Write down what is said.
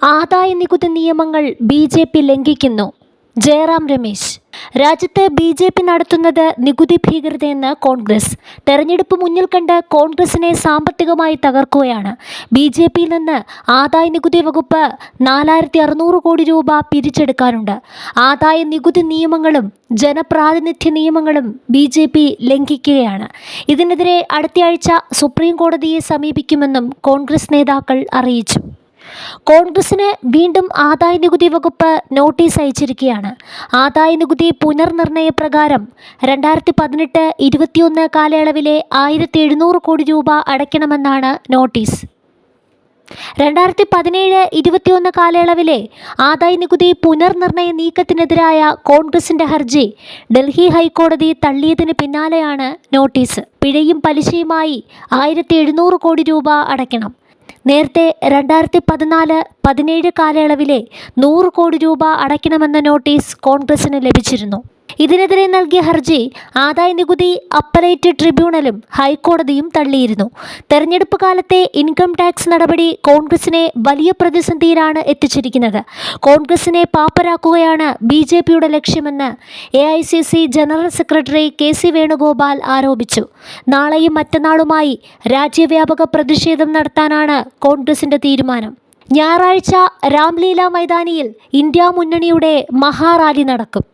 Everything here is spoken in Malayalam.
ആദായനികുതി നിയമങ്ങൾ ബി.ജെ.പി ലംഘിക്കുന്നു. ജയറാം രമേശ്. രാജ്യത്ത് ബി.ജെ.പി നടത്തുന്നത് നികുതി ഭീകരതയെന്ന് കോൺഗ്രസ്. തെരഞ്ഞെടുപ്പ് മുന്നിൽ കണ്ട് കോൺഗ്രസിനെ സാമ്പത്തികമായി തകർക്കുകയാണ്. ബി.ജെ.പിയിൽ നിന്ന് ആദായനികുതി വകുപ്പ് 4600 കോടി രൂപ പിരിച്ചെടുക്കാനുണ്ട്. ആദായ നികുതി നിയമങ്ങളും ജനപ്രാതിനിധ്യ നിയമങ്ങളും ബി.ജെ.പി ലംഘിക്കുകയാണ്. ഇതിനെതിരെ അടുത്തയാഴ്ച സുപ്രീം കോടതിയെ സമീപിക്കുമെന്നും കോൺഗ്രസ് നേതാക്കൾ അറിയിച്ചു. കോൺഗ്രസിന് വീണ്ടും ആദായനികുതി വകുപ്പ് നോട്ടീസ് അയച്ചിരിക്കുകയാണ്. ആദായനികുതി പുനർനിർണയ പ്രകാരം 2018-21 കാലയളവിലെ 1700 കോടി രൂപ അടയ്ക്കണമെന്നാണ് നോട്ടീസ്. 2017-21 കാലയളവിലെ ആദായനികുതി പുനർനിർണയ നീക്കത്തിനെതിരായ കോൺഗ്രസിന്റെ ഹർജി ഡൽഹി ഹൈക്കോടതി തള്ളിയതിന് പിന്നാലെയാണ് നോട്ടീസ്. പിഴയും പലിശയുമായി 1700 കോടി രൂപ അടയ്ക്കണം. നേരത്തെ 2014-17 കാലയളവിലെ 100 കോടി രൂപ അടയ്ക്കണമെന്ന നോട്ടീസ് കോൺഗ്രസിന് ലഭിച്ചിരുന്നു. ഇതിനെതിരെ നൽകിയ ഹർജി ആദായനികുതി അപ്പലേറ്റ് ട്രിബ്യൂണലും ഹൈക്കോടതിയും തള്ളിയിരുന്നു. തെരഞ്ഞെടുപ്പ് കാലത്തെ ഇൻകം ടാക്സ് നടപടി കോൺഗ്രസിനെ വലിയ പ്രതിസന്ധിയിലാണ് എത്തിച്ചിരിക്കുന്നത്. കോൺഗ്രസിനെ പാപ്പരാക്കുകയാണ് ബി.ജെ.പിയുടെ ലക്ഷ്യമെന്ന് AICC general secretary KC Venugopal ആരോപിച്ചു. നാളെയും മറ്റന്നാളുമായി രാജ്യവ്യാപക പ്രതിഷേധം നടത്താനാണ് കോൺഗ്രസിന്റെ തീരുമാനം. ഞായറാഴ്ച രാംലീല മൈതാനിയിൽ ഇന്ത്യ മുന്നണിയുടെ മഹാറാലി നടക്കും.